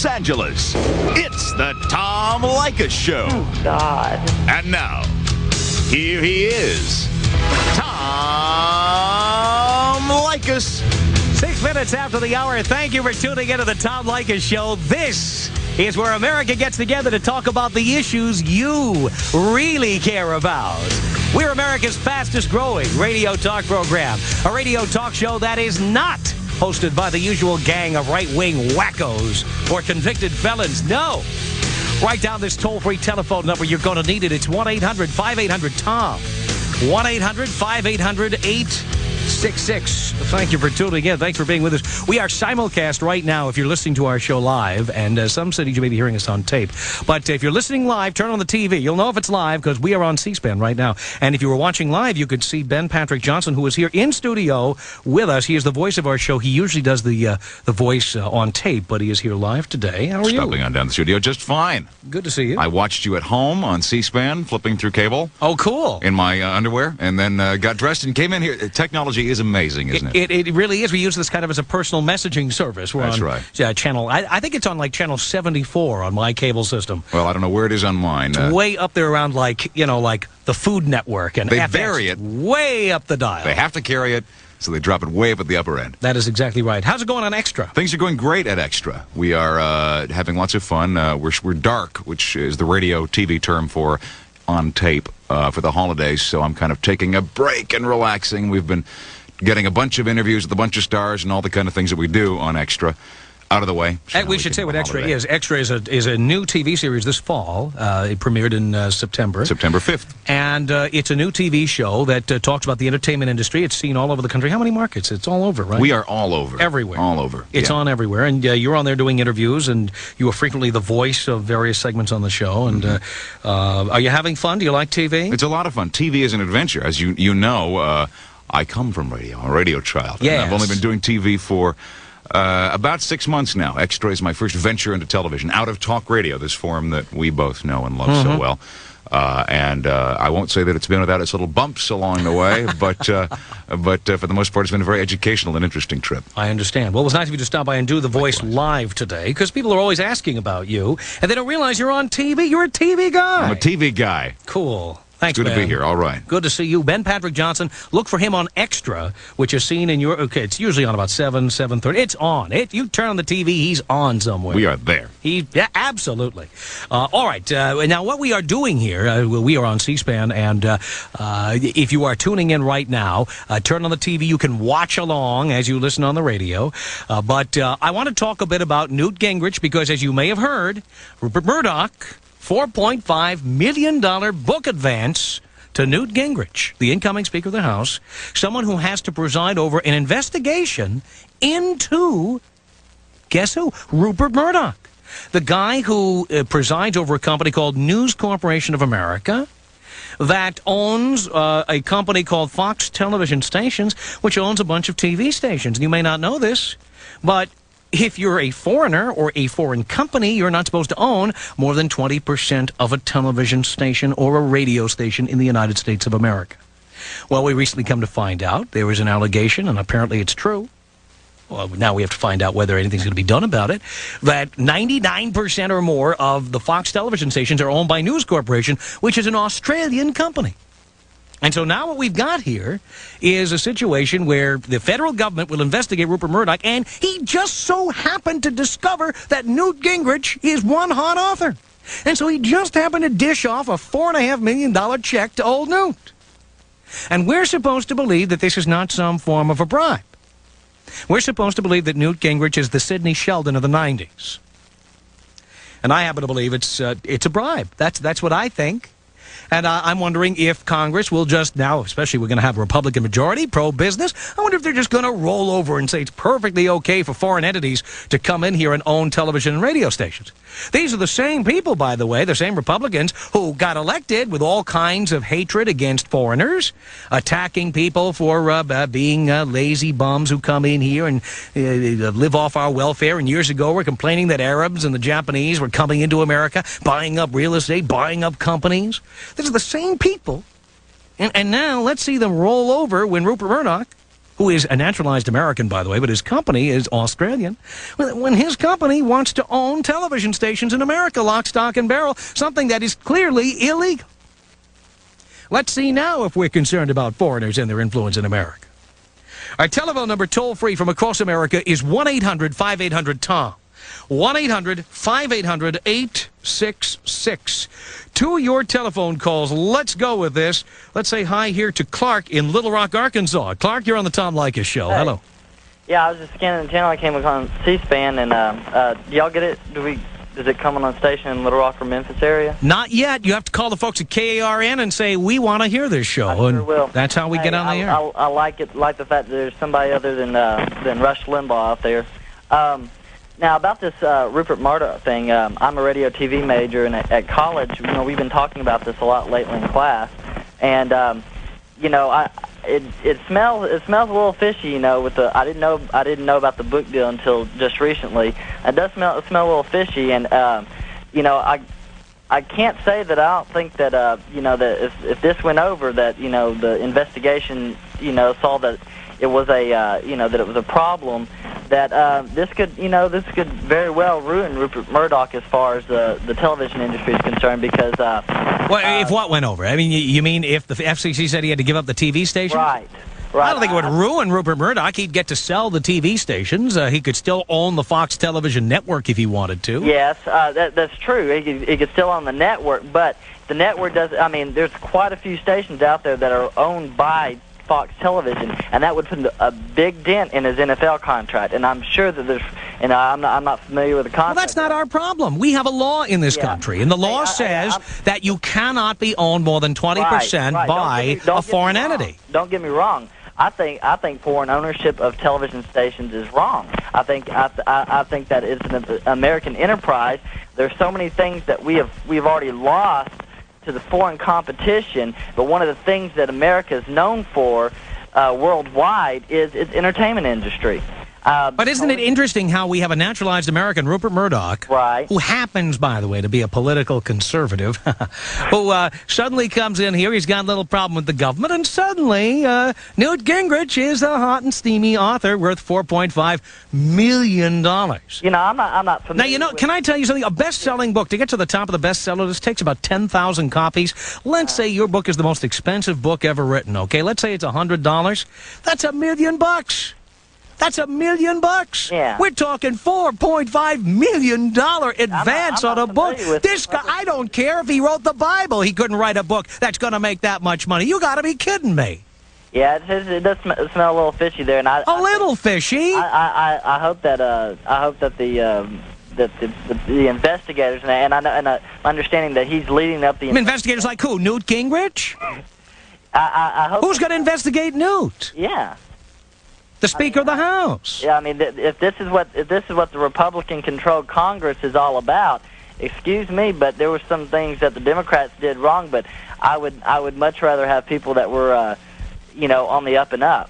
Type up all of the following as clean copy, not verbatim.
Los Angeles. It's the Tom Leykis Show. Oh, God. And now, here he is, Tom Leykis. 6 minutes after the hour, thank you for tuning into the Tom Leykis Show. This is where America gets together to talk about the issues you really care about. We're America's fastest growing radio talk program, a radio talk show that is not hosted by the usual gang of right-wing wackos or convicted felons. No. Write down this toll-free telephone number. You're going to need it. It's 1-800-5800-TOM. 1-800-5800-866. Thank you for tuning in. Thanks for being with us. We are simulcast right now if you're listening to our show live, and some cities you may be hearing us on tape. But if you're listening live, turn on the TV. You'll know if it's live because we are on C-SPAN right now. And if you were watching live, you could see Ben Patrick Johnson, who is here in studio with us. He is the voice of our show. He usually does the voice on tape, but he is here live today. How are you? Stopping on down the studio just fine. Good to see you. I watched you at home on C-SPAN, flipping through cable. Oh, cool. In my underwear, and then got dressed and came in here. Technology is amazing, isn't it? It really is. We use this kind of as a personal messaging service. We're That's on, right. Channel, I think it's on like channel 74 on my cable system. Well, I don't know where it is on mine. It's way up there around like the Food Network and they FX, vary it way up the dial. They have to carry it, so they drop it way up at the upper end. That is exactly right. How's it going on Extra? Things are going great at Extra. We are having lots of fun. We're dark, which is the radio TV term for on tape for the holidays. So I'm kind of taking a break and relaxing. We've been getting a bunch of interviews with a bunch of stars and all the kind of things that we do on Extra out of the way. And we should say what Extra is. Extra is a new TV series this fall. It premiered in September. September 5th. And it's a new TV show that talks about the entertainment industry. It's seen all over the country. How many markets? It's all over, right? We are all over. Everywhere. All over. It's on everywhere. And you're on there doing interviews, and you are frequently the voice of various segments on the show. And are you having fun? Do you like TV? It's a lot of fun. TV is an adventure. As you know, I come from radio. I'm a radio child. Yes. I've only been doing TV for about 6 months now. Extra is my first venture into television, out of talk radio, this form that we both know and love so well. And I won't say that it's been without its little bumps along the way, but for the most part, it's been a very educational and interesting trip. I understand. Well, it was nice of you to stop by and do The Voice live today, because people are always asking about you, and they don't realize you're on TV. You're a TV guy. I'm a TV guy. Cool. Thanks, Good man. to be here. All right. Good to see you. Ben Patrick Johnson. Look for him on Extra, which is seen in your... Okay, it's usually on about 7:30. It's on. You turn on the TV, he's on somewhere. We are there. Yeah, absolutely. All right. Now, what we are doing here, we are on C-SPAN, and if you are tuning in right now, turn on the TV. You can watch along as you listen on the radio. But I want to talk a bit about Newt Gingrich, because as you may have heard, Rupert Murdoch... $4.5 million book advance to Newt Gingrich, the incoming Speaker of the House, someone who has to preside over an investigation into, guess who? Rupert Murdoch, the guy who presides over a company called News Corporation of America that owns a company called Fox Television Stations, which owns a bunch of TV stations. And you may not know this, but if you're a foreigner or a foreign company, you're not supposed to own more than 20% of a television station or a radio station in the United States of America. Well, we recently come to find out there was an allegation, and apparently it's true. Well, now we have to find out whether anything's going to be done about it, that 99% or more of the Fox television stations are owned by News Corporation, which is an Australian company. And so now what we've got here is a situation where the federal government will investigate Rupert Murdoch, and he just so happened to discover that Newt Gingrich is one hot author. And so he just happened to dish off a $4.5 million check to old Newt. And we're supposed to believe that this is not some form of a bribe. We're supposed to believe that Newt Gingrich is the Sidney Sheldon of the 90s. And I happen to believe it's a bribe. That's what I think. And I'm wondering if Congress will just now, especially we're going to have a Republican majority, pro-business, I wonder if they're just going to roll over and say it's perfectly okay for foreign entities to come in here and own television and radio stations. These are the same people, by the way, the same Republicans who got elected with all kinds of hatred against foreigners, attacking people for being lazy bums who come in here and live off our welfare. And years ago were complaining that Arabs and the Japanese were coming into America, buying up real estate, buying up companies. These are the same people. And now let's see them roll over when Rupert Murdoch, who is a naturalized American, by the way, but his company is Australian, when his company wants to own television stations in America, lock, stock, and barrel, something that is clearly illegal. Let's see now if we're concerned about foreigners and their influence in America. Our telephone number toll-free from across America is 1-800-5800-TOM. 1-800-5800-866. To your telephone calls. Let's go with this. Let's say hi here to Clark in Little Rock, Arkansas. Clark, you're on the Tom Leykis Show. Hey. Hello. Yeah, I was just scanning the channel. I came on C-SPAN, and do y'all get it? Does it come on a station in Little Rock or Memphis area? Not yet. You have to call the folks at KARN and say, we want to hear this show. I sure will. That's how we get on the air. I like it, like the fact that there's somebody other than Rush Limbaugh out there. Now, about this Rupert Murdoch thing, I'm a radio TV major, and at college, we've been talking about this a lot lately in class. And, it smells a little fishy, with the I didn't know about the book deal until just recently. It does smell a little fishy, and I can't say that I don't think that that if this went over, that the investigation saw that it was a that it was a problem, that this could very well ruin Rupert Murdoch as far as the television industry is concerned, because if what went over? I mean, you mean if the FCC said he had to give up the TV station? Right. I don't think it would ruin Rupert Murdoch. He'd get to sell the TV stations. He could still own the Fox television network if he wanted to. Yes, that's true. He could still own the network, but the network does. I mean, there's quite a few stations out there that are owned by Fox Television, and that would put a big dent in his NFL contract. And I'm sure that there's, I'm not familiar with the contract. Well, that's not our problem. We have a law in this country, and the law says that you cannot be owned more than 20% by a foreign entity. Don't get me wrong. I think foreign ownership of television stations is wrong. I think that it's an American enterprise. There's so many things that we've already lost to the foreign competition, but one of the things that America is known for worldwide is its entertainment industry. But isn't it interesting how we have a naturalized American, Rupert Murdoch, right, who happens, by the way, to be a political conservative, who suddenly comes in here, he's got a little problem with the government, and suddenly Newt Gingrich is a hot and steamy author worth $4.5 million. I'm not familiar. Now, can I tell you something? A best-selling book, to get to the top of the bestseller list, takes about 10,000 copies. Let's say your book is the most expensive book ever written, okay? Let's say it's $100. That's $1 million. That's $1 million. Yeah. We're talking $4.5 million advance on a book. This guy, I don't care if he wrote the Bible, he couldn't write a book that's going to make that much money. You got to be kidding me. Yeah, it does smell a little fishy there, and a little fishy. I hope that the investigators, and I'm understanding that he's leading up the investigators like who? Newt Gingrich? I hope. Who's going to investigate Newt? Yeah. The Speaker of the House. Yeah, I mean, if this is what the Republican-controlled Congress is all about, excuse me, but there were some things that the Democrats did wrong. But I would much rather have people that were, on the up and up.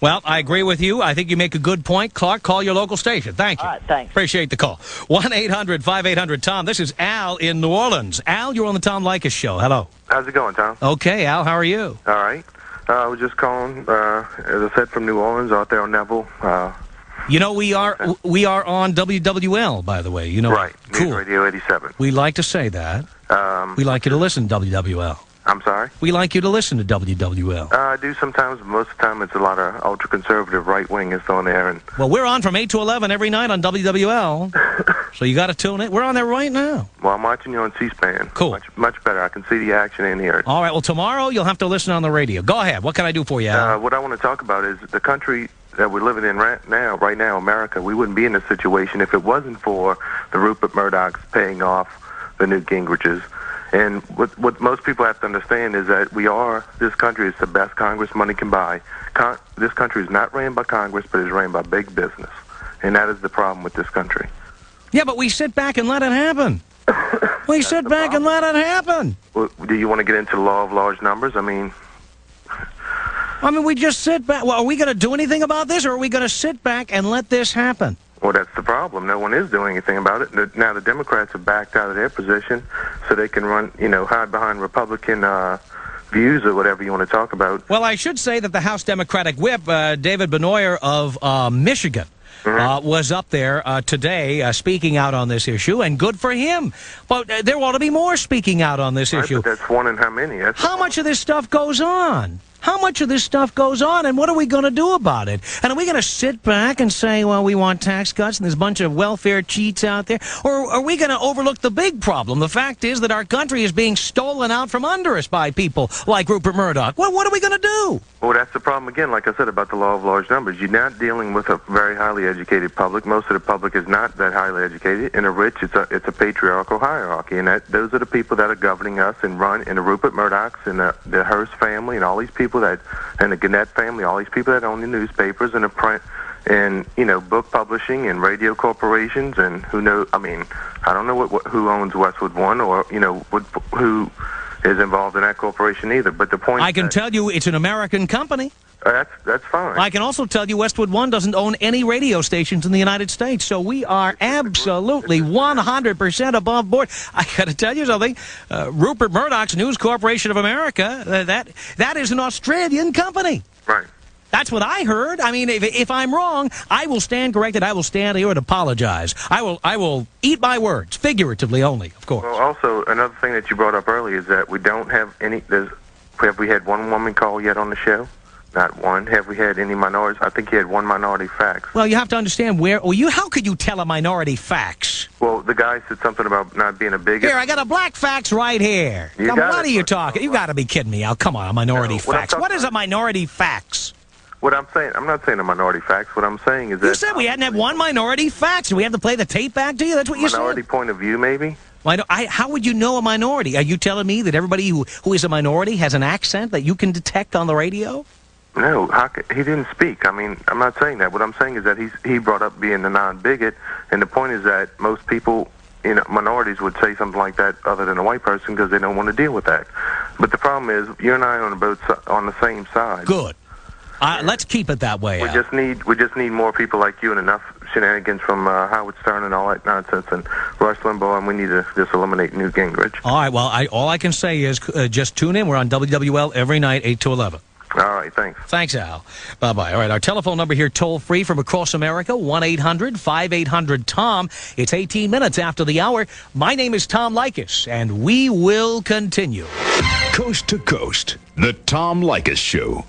Well, I agree with you. I think you make a good point. Clark, call your local station. Thank you. All right, thanks. Appreciate the call. 1-800-5800-TOM. This is Al in New Orleans. Al, you're on the Tom Leykis Show. Hello. How's it going, Tom? Okay, Al, how are you? All right. I was just calling, as I said, from New Orleans, out there on Neville. We are on WWL, by the way. Right. Cool. News Radio 87. We like to say that. We like you to listen to WWL. I'm sorry? We like you to listen to WWL. I do sometimes, but most of the time it's a lot of ultra-conservative right-wingers on there. And well, we're on from 8 to 11 every night on WWL, so you got to tune in. We're on there right now. Well, I'm watching you on C-SPAN. Cool. Much better. I can see the action and hear it. All right, well, tomorrow you'll have to listen on the radio. Go ahead. What can I do for you, Al? What I want to talk about is the country that we're living in right now, America. We wouldn't be in this situation if it wasn't for the Rupert Murdochs paying off the Newt Gingriches. And what most people have to understand is that this country is the best Congress money can buy. This country is not ran by Congress, but is ran by big business. And that is the problem with this country. Yeah, but we sit back and let it happen. We sit back and let it happen. Well, do you want to get into the law of large numbers? I mean, we just sit back. Well, are we going to do anything about this, or are we going to sit back and let this happen? Well, that's the problem. No one is doing anything about it. Now the Democrats have backed out of their position so they can run, hide behind Republican views or whatever you want to talk about. Well, I should say that the House Democratic Whip, David Benoyer of Michigan, was up there today speaking out on this issue, and good for him. But there ought to be more speaking out on this issue. But that's one in how many? How much of this stuff goes on? How much of this stuff goes on, and what are we going to do about it? And are we going to sit back and say, well, we want tax cuts, and there's a bunch of welfare cheats out there? Or are we going to overlook the big problem? The fact is that our country is being stolen out from under us by people like Rupert Murdoch. What are we going to do? Well, that's the problem again, like I said, about the law of large numbers. You're not dealing with a very highly educated public. Most of the public is not that highly educated. In the rich, it's a patriarchal hierarchy, and those are the people that are governing us and run, and the Rupert Murdochs and the Hearst family and all these people and the Gannett family, all these people that own the newspapers and the print and, book publishing and radio corporations and who knows, I don't know who owns Westwood One or, who is involved in that corporation either. But the point I can tell you it's an American company. That's fine. I can also tell you Westwood One doesn't own any radio stations in the United States, so we are absolutely 100% above board. I got to tell you something. Rupert Murdoch's News Corporation of America, that is an Australian company. Right. That's what I heard. I mean, if I'm wrong, I will stand corrected. I will stand here and apologize. I will eat my words, figuratively only, of course. Well, also, another thing that you brought up earlier is that we don't have any... Have we had one woman call yet on the show? Not one. Have we had any minorities? I think you had one minority fax. Well, you have to understand how could you tell a minority fax? Well, the guy said something about not being a bigot. Here, I got a black fax right here. What are you talking? You got to be kidding me. Come on, a minority fax. What is a minority fax? What I'm saying, I'm not saying a minority fax. What I'm saying is that... You said we hadn't had one minority fax. Do we have to play the tape back to you? That's what you said. Minority point of view, maybe? How would you know a minority? Are you telling me that everybody who is a minority has an accent that you can detect on the radio? No, he didn't speak. I'm not saying that. What I'm saying is that he brought up being the non-bigot, and the point is that most people, minorities would say something like that other than a white person because they don't want to deal with that. But the problem is, you and I are on the same side. Good. Let's keep it that way. We just need more people like you and enough shenanigans from Howard Stern and all that nonsense and Rush Limbaugh, and we need to just eliminate Newt Gingrich. All right. Well, all I can say is just tune in. We're on WWL every night, 8 to 11. All right, thanks. Thanks, Al. Bye-bye. All right, our telephone number here, toll-free from across America, 1-800-5800-TOM. It's 18 minutes after the hour. My name is Tom Leykis, and we will continue. Coast to Coast, the Tom Leykis Show.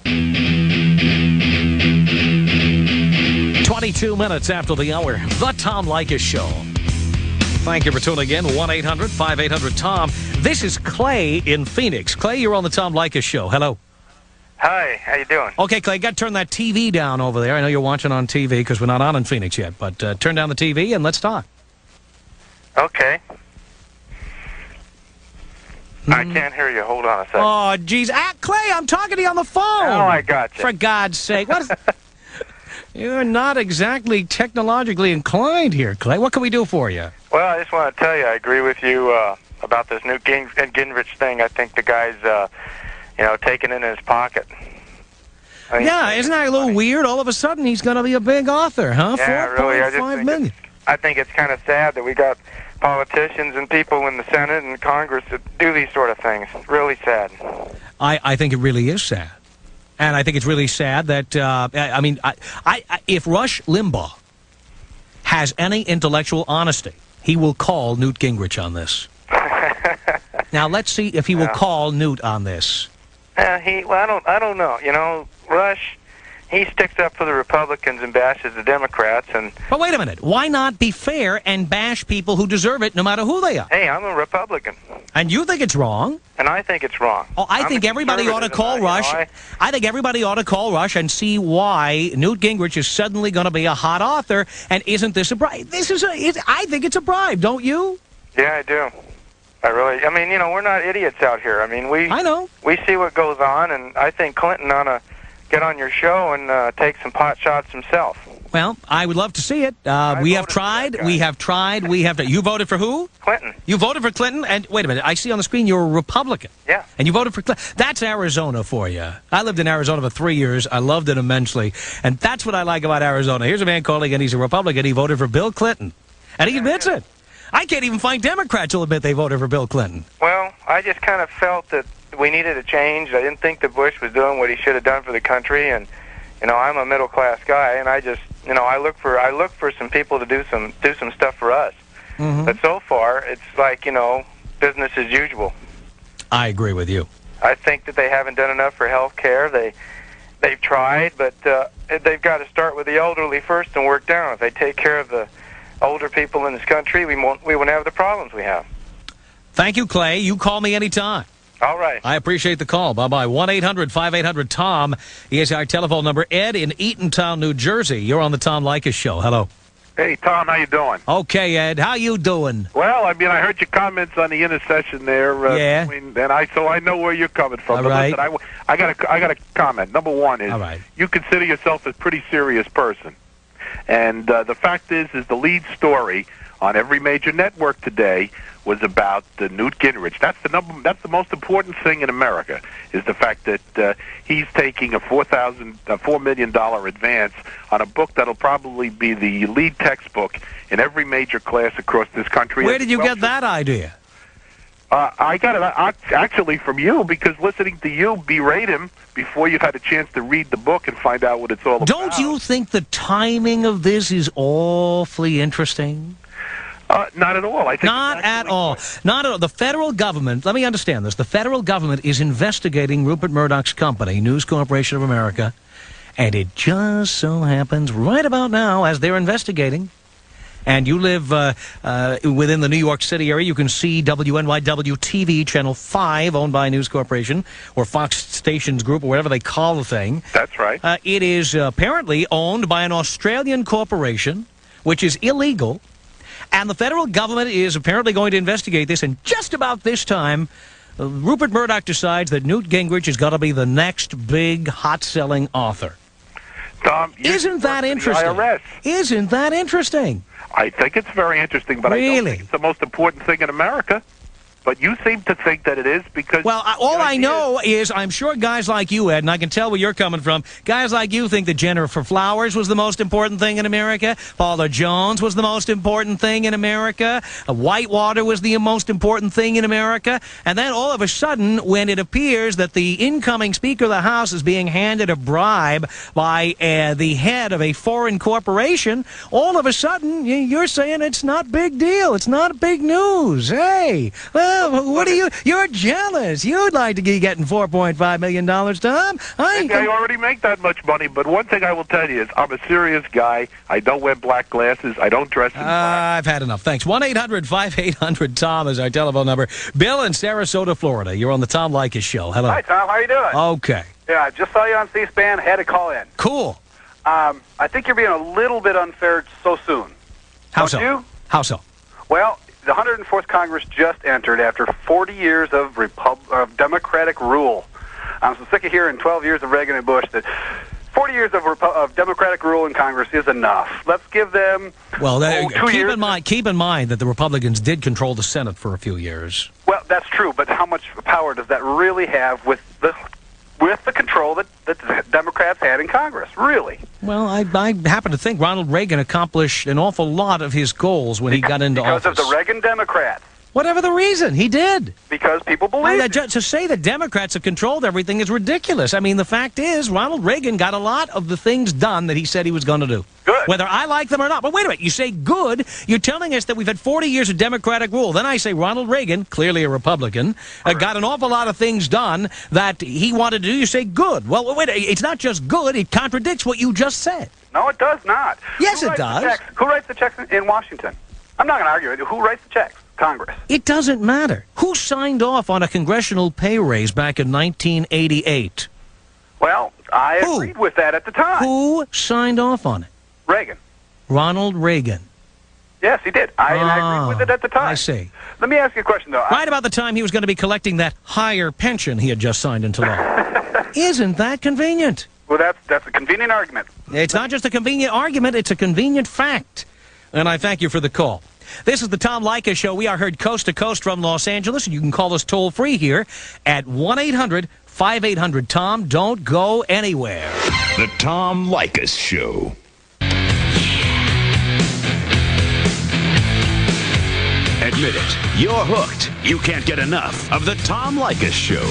22 minutes after the hour, the Tom Leykis Show. Thank you for tuning in, 1-800-5800-TOM. This is Clay in Phoenix. Clay, you're on the Tom Leykis Show. Hello. Hi, how you doing? Okay, Clay, got to turn that TV down over there. I know you're watching on TV because we're not on in Phoenix yet, but turn down the TV and let's talk. Okay. I can't hear you. Hold on a second. Oh, geez. Clay, I'm talking to you on the phone. Oh, I got you. For God's sake. You're not exactly technologically inclined here, Clay. What can we do for you? Well, I just want to tell you, I agree with you about this Newt Gingrich thing. I think the guy's... taking it in his pocket. Yeah, isn't that a little weird? All of a sudden, he's going to be a big author, huh? Yeah, really. $4.5 million. I think it's kind of sad that we got politicians and people in the Senate and Congress that do these sort of things. It's really sad. I think it really is sad. And I think it's really sad that, if Rush Limbaugh has any intellectual honesty, he will call Newt Gingrich on this. Now, let's see if he will call Newt on this. I don't know. Rush, he sticks up for the Republicans and bashes the Democrats. But wait a minute. Why not be fair and bash people who deserve it no matter who they are? Hey, I'm a Republican. And you think it's wrong? And I think it's wrong. Oh, I think everybody ought to call Rush. I think everybody ought to call Rush and see why Newt Gingrich is suddenly going to be a hot author. And isn't this a bribe? I think it's a bribe, don't you? Yeah, I do. We're not idiots out here. I know. We see what goes on, and I think Clinton ought to get on your show and take some pot shots himself. Well, I would love to see it. We have tried. You voted for who? Clinton. You voted for Clinton? And wait a minute. I see on the screen you're a Republican. Yeah. And you voted for Clinton. That's Arizona for you. I lived in Arizona for 3 years. I loved it immensely. And that's what I like about Arizona. Here's a man calling, and he's a Republican. He voted for Bill Clinton. And he admits it. I can't even find Democrats who'll admit they voted for Bill Clinton. Well, I just kind of felt that we needed a change. I didn't think that Bush was doing what he should have done for the country, and I'm a middle class guy, and I just I look for some people to do some stuff for us. Mm-hmm. But so far, it's like business as usual. I agree with you. I think that they haven't done enough for health care. They've tried, but they've got to start with the elderly first and work down. If they take care of the older people in this country, we won't have the problems we have. Thank you, Clay. You call me anytime. All right. I appreciate the call. Bye-bye. 1-800-5800-TOM is our telephone number. Ed in Eatontown, New Jersey. You're on the Tom Leykis Show. Hello. Hey, Tom, how you doing? Okay, Ed. How you doing? Well, I heard your comments on the intercession there. Yeah. So I know where you're coming from. All but right. listen, I got a comment. Number one is All right. You consider yourself a pretty serious person. And the fact is the lead story on every major network today was about Newt Gingrich. That's the most important thing in America, is the fact that he's taking a $4 million advance on a book that'll probably be the lead textbook in every major class across this country. Where did you get that idea? I got it actually from you, because listening to you berate him before you've had a chance to read the book and find out what it's all about. Don't you think the timing of this is awfully interesting? Not at all. I think Not at all. Not at all. The federal government, let me understand this, the federal government is investigating Rupert Murdoch's company, News Corporation of America, and it just so happens right about now, as they're investigating, and you live within the New York City area, you can see WNYW TV, Channel 5, owned by News Corporation, or Fox Stations Group, or whatever they call the thing. That's right. It is apparently owned by an Australian corporation, which is illegal. And the federal government is apparently going to investigate this, and just about this time, Rupert Murdoch decides that Newt Gingrich is going to be the next big, hot-selling author. Tom, isn't that interesting? Isn't that interesting? I think it's very interesting, but really? I don't think it's the most important thing in America. But you seem to think that it is because... Well, all I know is I'm sure guys like you, Ed, and I can tell where you're coming from, guys like you think that Jennifer Flowers was the most important thing in America, Paula Jones was the most important thing in America, Whitewater was the most important thing in America, and then all of a sudden, when it appears that the incoming Speaker of the House is being handed a bribe by the head of a foreign corporation, all of a sudden, you're saying it's not big deal, it's not big news. Hey, what are you? You're jealous. You'd like to be getting $4.5 million, Tom. I already make that much money, but one thing I will tell you is I'm a serious guy. I don't wear black glasses. I don't dress in black. I've had enough. Thanks. 1-800-5800-TOM is our telephone number. Bill in Sarasota, Florida. You're on the Tom Leykis Show. Hello. Hi, Tom. How you doing? Okay. Yeah, I just saw you on C-SPAN. Had to call in. Cool. I think you're being a little bit unfair so soon. How Don't so? you? How so? Well, the 104th Congress just entered after 40 years of Democratic rule. I'm so sick of hearing 12 years of Reagan and Bush that 40 years of Democratic rule in Congress is enough. Let's give them 2 years. Keep in mind that the Republicans did control the Senate for a few years. Well, that's true, but how much power does that really have with the control that the Democrats had in Congress, really? Well, I happen to think Ronald Reagan accomplished an awful lot of his goals when he got into office. Because of the Reagan Democrats. Whatever the reason, he did. Because people believe it. To say that Democrats have controlled everything is ridiculous. I mean, the fact is, Ronald Reagan got a lot of the things done that he said he was going to do. Good. Whether I like them or not. But wait a minute, you say good, you're telling us that we've had 40 years of Democratic rule. Then I say Ronald Reagan, clearly a Republican, got an awful lot of things done that he wanted to do. You say good. Well, wait, it's not just good, it contradicts what you just said. No, it does not. Yes, it does. Who writes the checks in Washington? I'm not going to argue with you. Who writes the checks? Congress. It doesn't matter. Who signed off on a congressional pay raise back in 1988? Well, I agreed with that at the time. Who signed off on it? Reagan. Ronald Reagan. Yes, he did. I agreed with it at the time. I see. Let me ask you a question, though. Right about the time he was going to be collecting that higher pension he had just signed into law. Isn't that convenient? Well, that's a convenient argument. It's not just a convenient argument, it's a convenient fact. And I thank you for the call. This is the Tom Leykis Show. We are heard coast to coast from Los Angeles, and you can call us toll-free here at 1-800-5800-TOM. Don't go anywhere. The Tom Leykis Show. At admit it. You're hooked. You can't get enough of the Tom Leykis Show.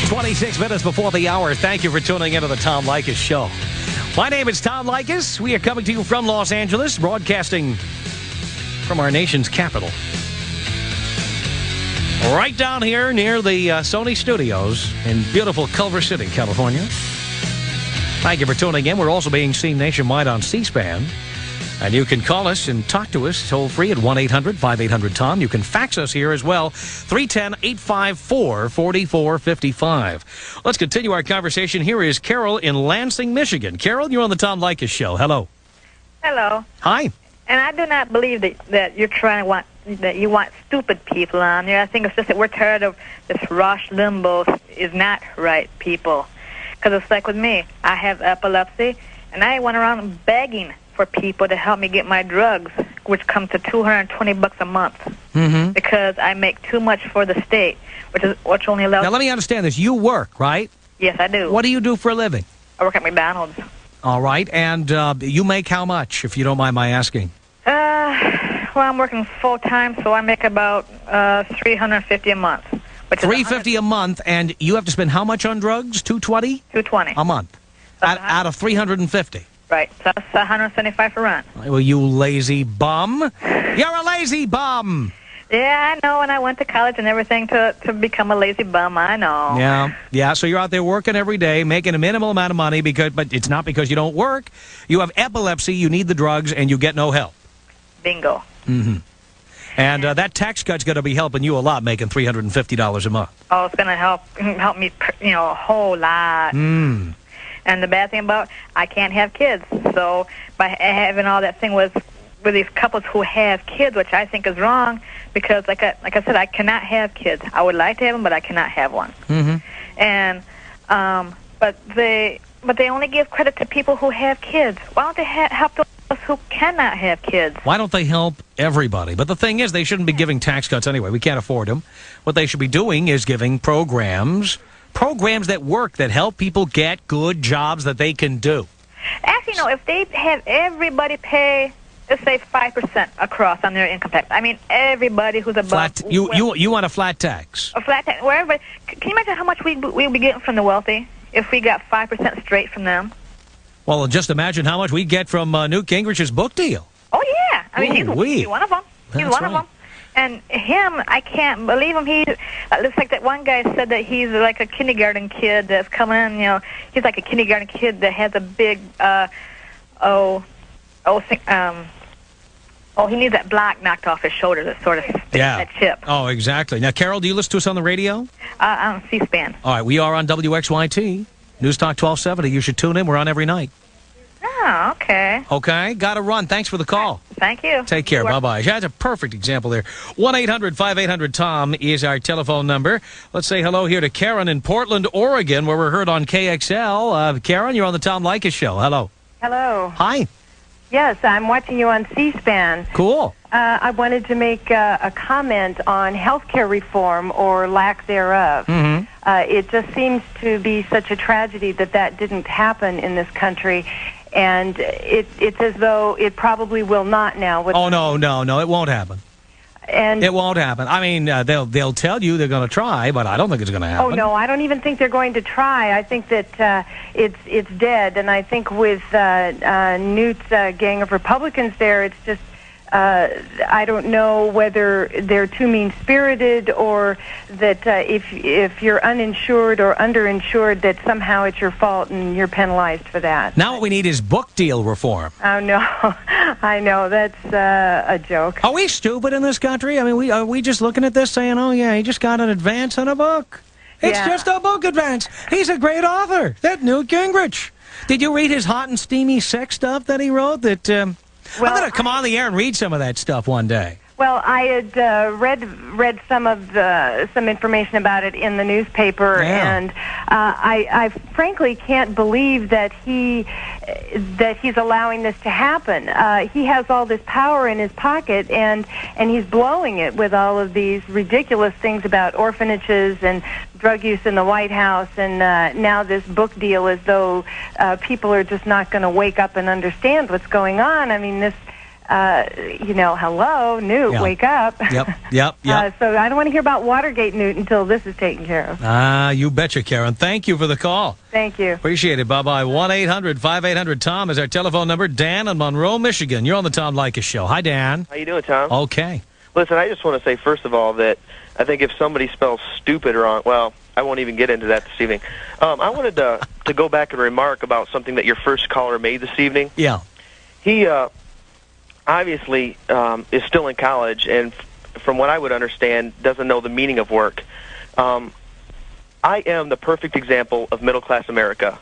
26 minutes before the hour. Thank you for tuning into the Tom Leykis Show. My name is Tom Leykis. We are coming to you from Los Angeles, broadcasting from our nation's capital. Right down here near the Sony Studios in beautiful Culver City, California. Thank you for tuning in. We're also being seen nationwide on C-SPAN. And you can call us and talk to us toll-free at 1-800-5800-TOM. You can fax us here as well, 310-854-4455. Let's continue our conversation. Here is Carol in Lansing, Michigan. Carol, you're on the Tom Leykis Show. Hello. Hello. Hi. And I do not believe that you're that you want stupid people on here. I think it's just that we're tired of this Rush Limbaugh is not right people. Because it's like with me. I have epilepsy, and I went around begging for people to help me get my drugs, which comes to $220 a month, because I make too much for the state, which only allows. Now let me understand this. You work, right? Yes, I do. What do you do for a living? I work at McDonald's. All right, and you make how much, if you don't mind my asking? Well, I'm working full time, so I make about $350 a month. Which $350 a month, and you have to spend how much on drugs? $220? $220 a month. Out of $350. Right, so that's $175 for rent. Well, you lazy bum. You're a lazy bum. Yeah, I know, and I went to college and everything to become a lazy bum, I know. Yeah, so you're out there working every day, making a minimal amount of money, but it's not because you don't work. You have epilepsy, you need the drugs, and you get no help. Bingo. And that tax cut's going to be helping you a lot, making $350 a month. Oh, it's going to help me, a whole lot. And the bad thing about I can't have kids. So by having all that thing with these couples who have kids, which I think is wrong, because like I said, I cannot have kids. I would like to have them, but I cannot have one. And but they only give credit to people who have kids. Why don't they help those who cannot have kids? Why don't they help everybody? But the thing is, they shouldn't be giving tax cuts anyway. We can't afford them. What they should be doing is giving programs that work, that help people get good jobs that they can do. Actually, no, if they have everybody pay, let's say 5% across on their income tax. I mean, everybody who's above. Flat, you want a flat tax? A flat tax. Where everybody, can you imagine how much we'd be getting from the wealthy if we got 5% straight from them? Well, just imagine how much we get from Newt Gingrich's book deal. Oh, yeah. I mean, he's one of them. He's one of them. And him, I can't believe him. He looks like that one guy said that he's like a kindergarten kid that's coming in, he's like a kindergarten kid that has a big, he needs that block knocked off his shoulder, that sort of that chip. Oh, exactly. Now, Carol, do you listen to us on the radio? On C-SPAN. All right, we are on WXYT, News Talk 1270. You should tune in. We're on every night. Oh, okay. Okay, got to run. Thanks for the call. Thank you. Take care. Bye-bye. That's a perfect example there. 1-800-5800-TOM is our telephone number. Let's say hello here to Karen in Portland, Oregon, where we're heard on KXL. Karen, you're on the Tom Leykis Show. Hello. Hello. Hi. Yes, I'm watching you on C-SPAN. Cool. I wanted to make a comment on health care reform or lack thereof. It just seems to be such a tragedy that didn't happen in this country. And it's as though it probably will not now. No, it won't happen. And it won't happen. I mean, they'll tell you they're going to try, but I don't think it's going to happen. Oh no, I don't even think they're going to try. I think that it's dead. And I think with Newt's gang of Republicans there, it's just I don't know whether they're too mean-spirited or that if you're uninsured or underinsured, that somehow it's your fault and you're penalized for that. Now what we need is book deal reform. Oh, no. I know. That's a joke. Are we stupid in this country? I mean, are we just looking at this saying, oh, yeah, he just got an advance on a book? It's just a book advance. He's a great author. That Newt Gingrich. Did you read his hot and steamy sex stuff that he wrote? I'm going to come on the air and read some of that stuff one day. Well, I had read some information about it in the newspaper, and I frankly can't believe that he's allowing this to happen. He has all this power in his pocket, and he's blowing it with all of these ridiculous things about orphanages and drug use in the White House, and now this book deal, as though people are just not going to wake up and understand what's going on. I mean, this hello, Newt, wake up. Yep. So I don't want to hear about Watergate, Newt, until this is taken care of. You betcha, Karen. Thank you for the call. Thank you. Appreciate it. Bye-bye. 1-800-5800-TOM is our telephone number. Dan in Monroe, Michigan. You're on the Tom Leykis Show. Hi, Dan. How you doing, Tom? Okay. Listen, I just want to say, first of all, that I think if somebody spells stupid wrong, well, I won't even get into that this evening. I wanted to go back and remark about something that your first caller made this evening. Yeah. He obviously is still in college, and from what I would understand, doesn't know the meaning of work. I am the perfect example of middle-class America.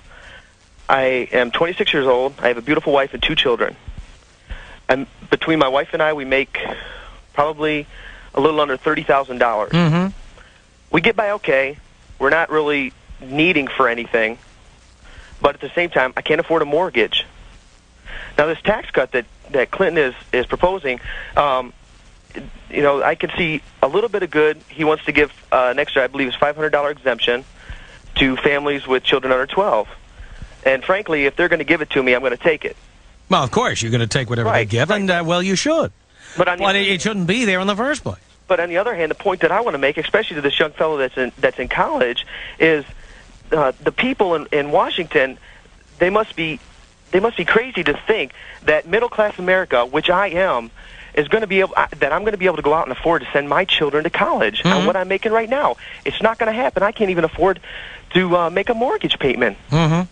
I am 26 years old. I have a beautiful wife and 2 children. And between my wife and I, we make probably a little under $30,000. Mm-hmm. We get by okay. We're not really needing for anything. But at the same time, I can't afford a mortgage. Now, this tax cut that Clinton is proposing, I can see a little bit of good. He wants to give an extra, I believe it's $500 exemption to families with children under 12. And frankly, if they're going to give it to me, I'm going to take it. Well, of course, you're going to take whatever they give, and, you should. But it shouldn't be there in the first place. But on the other hand, the point that I want to make, especially to this young fellow that's in college, is the people in Washington, they must be crazy to think that middle-class America, which I am, is going to be able that I'm going to be able to go out and afford to send my children to college on what I'm making right now. It's not going to happen. I can't even afford to make a mortgage payment. Mm-hmm.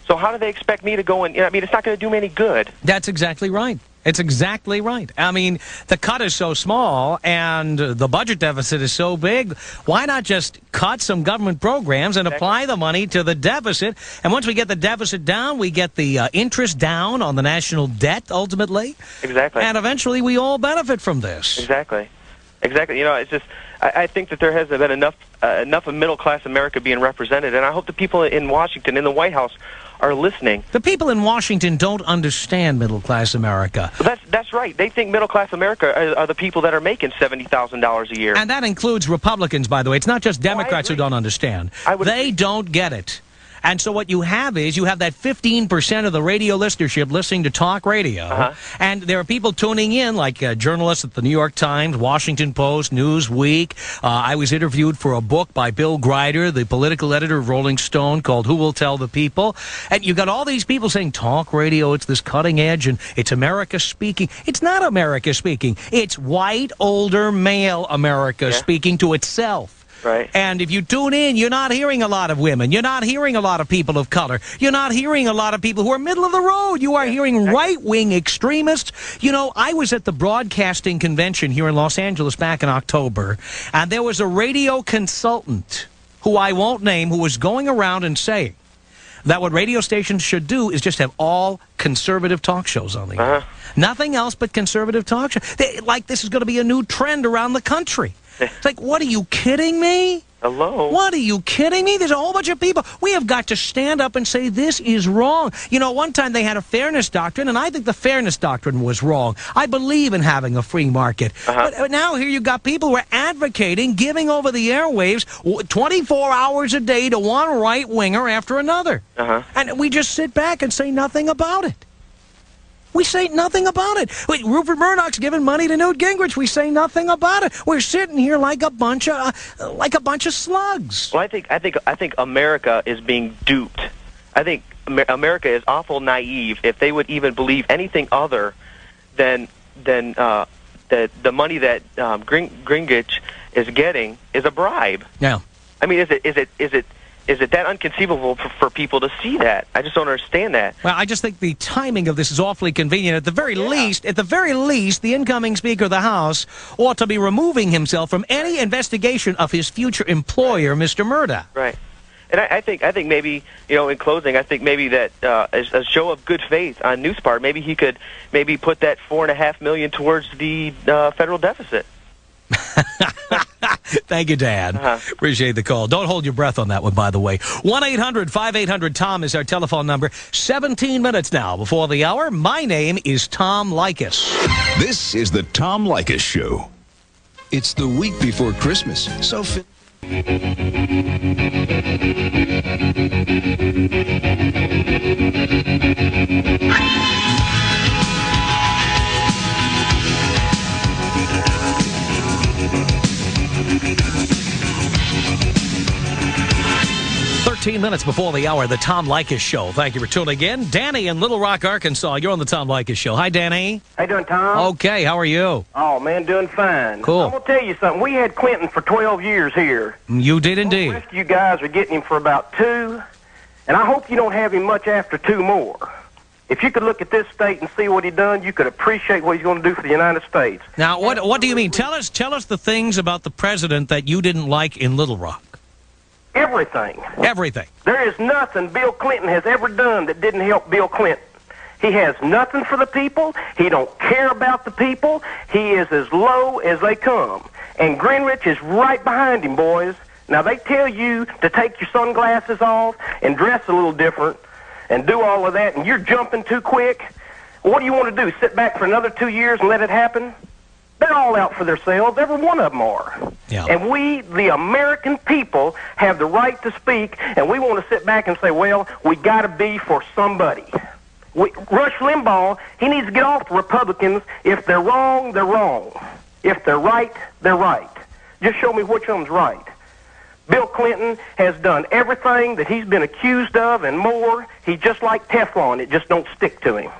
So how do they expect me to go and? It's not going to do me any good. That's exactly right. It's exactly right. I mean, the cut is so small and the budget deficit is so big. Why not just cut some government programs and apply the money to the deficit? And once we get the deficit down, we get the interest down on the national debt, ultimately. Exactly. And eventually we all benefit from this. Exactly. It's just, I think that there hasn't been enough of middle-class America being represented, and I hope the people in Washington, in the White House, are listening. The people in Washington don't understand middle-class America. That's right. They think middle-class America are the people that are making $70,000 a year. And that includes Republicans, by the way. It's not just Democrats who don't understand. They don't get it. And so what you have is you have that 15% of the radio listenership listening to talk radio, and there are people tuning in, like journalists at the New York Times, Washington Post, Newsweek. I was interviewed for a book by Bill Grider, the political editor of Rolling Stone, called Who Will Tell the People? And you've got all these people saying talk radio, it's this cutting edge, and it's America speaking. It's not America speaking. It's white, older, male America speaking to itself. Right. And if you tune in, you're not hearing a lot of women. You're not hearing a lot of people of color. You're not hearing a lot of people who are middle of the road. You are hearing right-wing extremists. I was at the broadcasting convention here in Los Angeles back in October, and there was a radio consultant, who I won't name, who was going around and saying that what radio stations should do is just have all conservative talk shows on the air. Nothing else but conservative talk shows. Like this is going to be a new trend around the country. It's like, what, are you kidding me? Hello? What, are you kidding me? There's a whole bunch of people. We have got to stand up and say this is wrong. One time they had a fairness doctrine, and I think the fairness doctrine was wrong. I believe in having a free market. But now here you got people who are advocating giving over the airwaves 24 hours a day to one right-winger after another. And we just sit back and say nothing about it. We say nothing about it. Rupert Murdoch's giving money to Newt Gingrich. We say nothing about it. We're sitting here like a bunch of slugs. Well, I think America is being duped. I think America is awful naive if they would even believe anything other than the money that Gingrich is getting is a bribe. Yeah. I mean, is it that inconceivable for people to see that? I just don't understand that. Well, I just think the timing of this is awfully convenient. At the very least, the incoming Speaker of the House ought to be removing himself from any investigation of his future employer, Mr. Murdoch. Right. And I think maybe, in closing, I think maybe that as a show of good faith on Newt's part, maybe he could put that $4.5 million towards the federal deficit. Thank you, Dan. Appreciate the call. Don't hold your breath on that one, by the way. 1-800-5800-TOM is our telephone number. 17 minutes now before the hour. My name is Tom Leykis. This is the Tom Leykis Show. It's the week before Christmas, so minutes before the hour, the Tom Leykis Show. Thank you for tuning in. Danny in Little Rock, Arkansas. You're on the Tom Leykis Show. Hi, Danny. How you doing, Tom? Okay, how are you? Oh, man, doing fine. Cool. I'm going to tell you something. We had Clinton for 12 years here. You did The indeed. rest of you guys are getting him for about 2, and I hope you don't have him much after 2 more. If you could look at this state and see what he done, you could appreciate what he's going to do for the United States. Now, what do you mean? Tell us the things about the president that you didn't like in Little Rock. Everything. Everything. There is nothing Bill Clinton has ever done that didn't help Bill Clinton. He has nothing for the people. He don't care about the people. He is as low as they come. And Gingrich is right behind him, boys. Now, they tell you to take your sunglasses off and dress a little different and do all of that, and you're jumping too quick. What do you want to do, sit back for another 2 years and let it happen? They're all out for themselves. Every one of them are. Yeah. And we, the American people, have the right to speak, and we want to sit back and say, well, we got to be for somebody. Rush Limbaugh, he needs to get off the Republicans. If they're wrong, they're wrong. If they're right, they're right. Just show me which one's right. Bill Clinton has done everything that he's been accused of and more. He's just like Teflon. It just don't stick to him.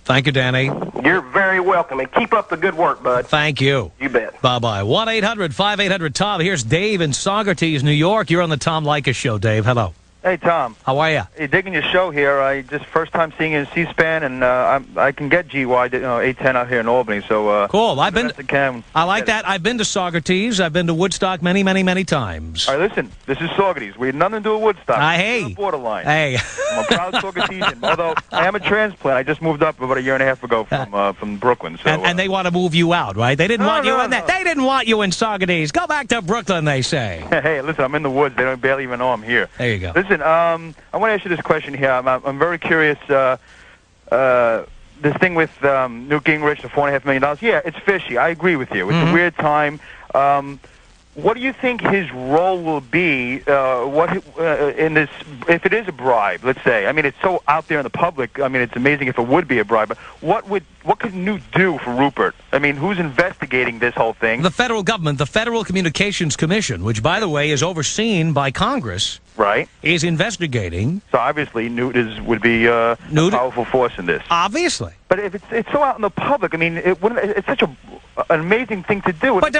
Thank you, Danny. You're very welcome, and keep up the good work, bud. Thank you. You bet. Bye-bye. 1-800-5800-TOM. Here's Dave in Saugerties, New York. You're on the Tom Leykis Show, Dave. Hello. Hey, Tom. How are you? Hey, digging your show here. I just first time seeing you in C-SPAN, and I can get GY 810 out here in Albany. So cool. I like that. It. I've been to Saugerties. I've been to Woodstock many, many, many times. All right, listen. This is Saugerties. We had nothing to do with Woodstock. Hey. We're borderline. Hey. I'm a proud Saugertesian. Although I am a transplant. I just moved up about a year and a half ago from Brooklyn. So, and they want to move you out, right? They didn't want you in there. They didn't want you in Saugerties. Go back to Brooklyn, they say. Hey, listen. I'm in the woods. They don't barely even know I'm here. There you go. Listen. I want to ask you this question here. I'm very curious. This thing with Newt Gingrich, the $4.5 million. Yeah, it's fishy. I agree with you. It's a weird time. What do you think his role will be? In this, if it is a bribe, let's say. I mean, it's so out there in the public. I mean, it's amazing if it would be a bribe. But what could Newt do for Rupert? I mean, who's investigating this whole thing? The federal government, the Federal Communications Commission, which, by the way, is overseen by Congress. Right. Is investigating. So obviously Newt would be a powerful force in this. Obviously. But if it's so out in the public, I mean, it's such an amazing thing to do. But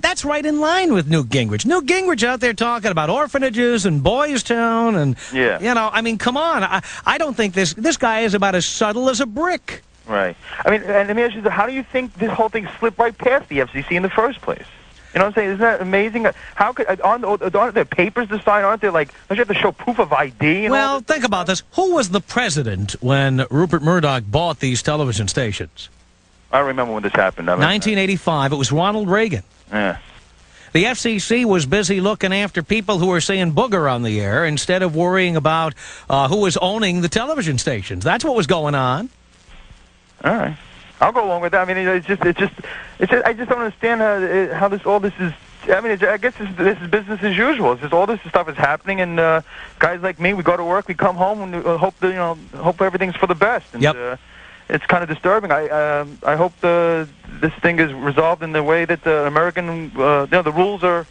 that's right in line with Newt Gingrich. Newt Gingrich out there talking about orphanages and Boys Town and, you know, I mean, come on. I don't think this guy is about as subtle as a brick. Right. I mean, and let me ask you, how do you think this whole thing slipped right past the FCC in the first place? You know what I'm saying? Isn't that amazing? How could aren't there papers to sign? Aren't there, like, don't you have to show proof of ID? Well, think about this. Who was the president when Rupert Murdoch bought these television stations? I don't remember when this happened. 1985. It was Ronald Reagan. Yeah. The FCC was busy looking after people who were saying booger on the air instead of worrying about who was owning the television stations. That's what was going on. All right. I'll go along with that. I mean, I just don't understand how all this is. I mean, I guess this is business as usual. It's just all this stuff is happening, and guys like me, we go to work, we come home, and hope everything's for the best. And, it's kind of disturbing. I hope this thing is resolved in the way that the American, the rules are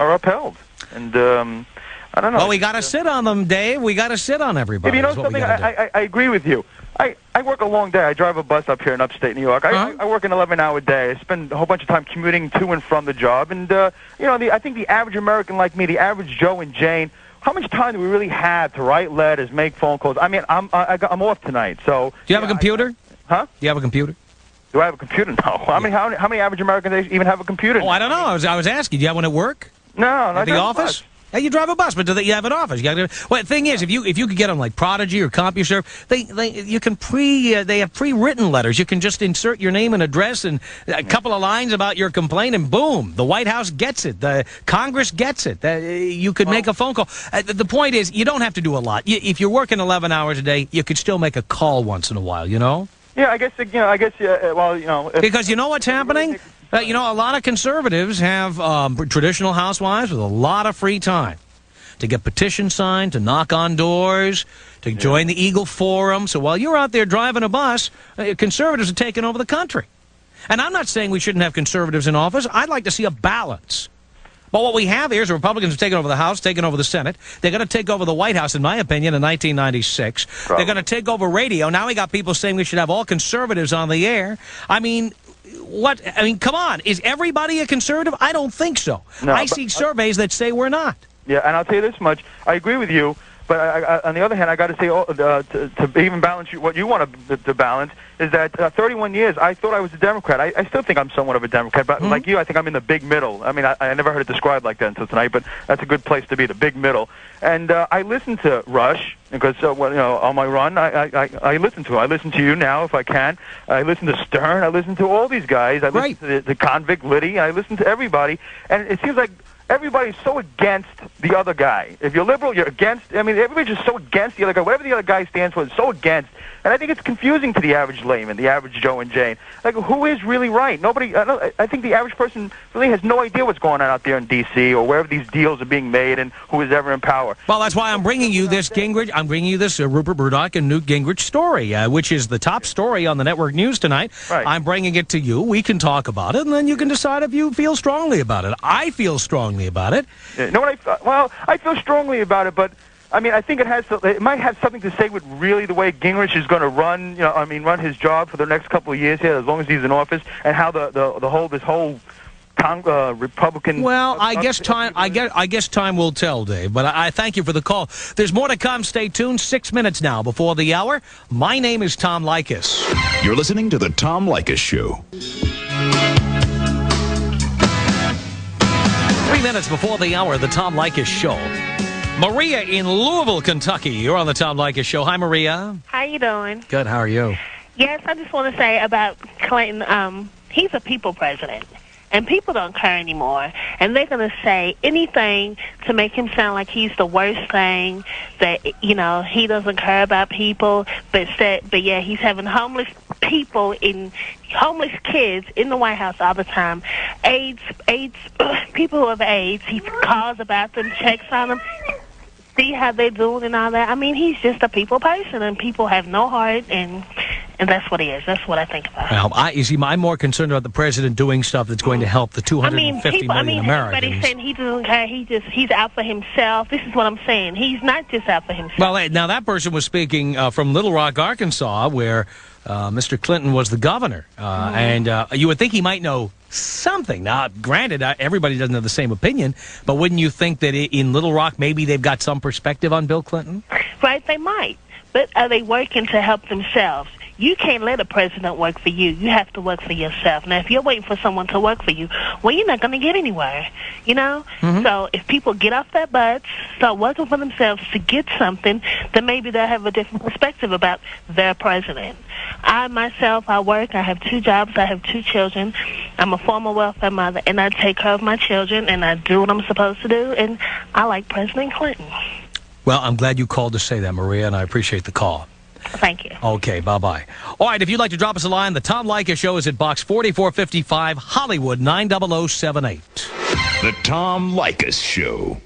upheld. And I don't know. Well, we got to sit on them, Dave. We got to sit on everybody. You know something? I agree with you. I work a long day. I drive a bus up here in upstate New York. I work an 11-hour day. I spend a whole bunch of time commuting to and from the job. And, I think the average American like me, the average Joe and Jane, how much time do we really have to write letters, make phone calls? I mean, I'm off tonight, so... Do you have a computer? Huh? Do you have a computer? Do I have a computer? No. How many average Americans even have a computer? Oh, I don't know. I was asking. Do you have one at work? No, not at the office? Yeah, you drive a bus, but you have an office. Well, the thing is, if you could get them like Prodigy or CompuServe, they have pre-written letters. You can just insert your name and address and a couple of lines about your complaint, and boom, the White House gets it. The Congress gets it. You could make a phone call. The point is, you don't have to do a lot. If you're working 11 hours a day, you could still make a call once in a while. You know? Yeah, I guess. Because you know what's happening. A lot of conservatives have traditional housewives with a lot of free time to get petitions signed, to knock on doors, to join the Eagle Forum. So while you're out there driving a bus, conservatives are taking over the country. And I'm not saying we shouldn't have conservatives in office. I'd like to see a balance. Well, what we have here is the Republicans have taken over the House, taken over the Senate. They're going to take over the White House, in my opinion, in 1996. Probably. They're going to take over radio. Now we got people saying we should have all conservatives on the air. I mean, what? I mean, come on. Is everybody a conservative? I don't think so. No, I see surveys that say we're not. Yeah, and I'll tell you this much. I agree with you. But on the other hand, I got to say, to even balance what you want to balance, is that 31 years, I thought I was a Democrat. I still think I'm somewhat of a Democrat, but like you, I think I'm in the big middle. I mean, I never heard it described like that until tonight, but that's a good place to be, the big middle. And I listen to Rush, because on my run, I listen to it. I listen to you now, if I can. I listen to Stern. I listen to all these guys. I listen to the convict Liddy. I listen to everybody. And it seems like everybody's so against the other guy. If you're liberal, you're against. I mean, everybody's just so against the other guy. Whatever the other guy stands for is so against. And I think it's confusing to the average layman, the average Joe and Jane. Like, who is really right? Nobody. I think the average person really has no idea what's going on out there in D.C. or wherever these deals are being made and who is ever in power. Well, that's why I'm bringing you this Gingrich. I'm bringing you this Rupert Murdoch and Newt Gingrich story, which is the top story on the network news tonight. Right. I'm bringing it to you. We can talk about it, and then you can decide if you feel strongly about it. I feel strongly about it. You know what? I feel strongly about it, but I mean, I think it might have something to say with really the way Gingrich is going to run. Run his job for the next couple of years here, as long as he's in office, and how this whole Republican. Well, I guess time will tell, Dave. But I thank you for the call. There's more to come. Stay tuned. 6 minutes now before the hour. My name is Tom Leykis. You're listening to the Tom Leykis Show. 3 minutes before the hour, the Tom Leykis Show. Maria in Louisville, Kentucky. You're on the Tom Leykis Show. Hi, Maria. How you doing? Good. How are you? Yes, I just want to say about Clinton, he's a people president, and people don't care anymore, and they're going to say anything to make him sound like he's the worst thing, that, he doesn't care about people, but yeah, he's having homeless kids in the White House all the time. AIDS, people who have AIDS, he calls about them, checks on them, see how they're doing and all that. I mean, he's just a people person, and people have no heart, and that's what he is. That's what I think about. Well, I'm more concerned about the president doing stuff that's going to help the 250 million Americans. Everybody's saying he doesn't care. He's out for himself. This is what I'm saying. He's not just out for himself. Well, now that person was speaking from Little Rock, Arkansas, where Mr. Clinton was the governor, and you would think he might know something. Now, granted, everybody doesn't have the same opinion, but wouldn't you think that in Little Rock maybe they've got some perspective on Bill Clinton? Right, they might. But are they working to help themselves? You can't let a president work for you. You have to work for yourself. Now, if you're waiting for someone to work for you, well, you're not going to get anywhere, So if people get off their butts, start working for themselves to get something, then maybe they'll have a different perspective about their president. I work. I have 2 jobs. I have 2 children. I'm a former welfare mother, and I take care of my children, and I do what I'm supposed to do, and I like President Clinton. Well, I'm glad you called to say that, Maria, and I appreciate the call. Thank you. Okay, bye-bye. All right, if you'd like to drop us a line, the Tom Leykis Show is at Box 4455, Hollywood, 90078. The Tom Leykis Show.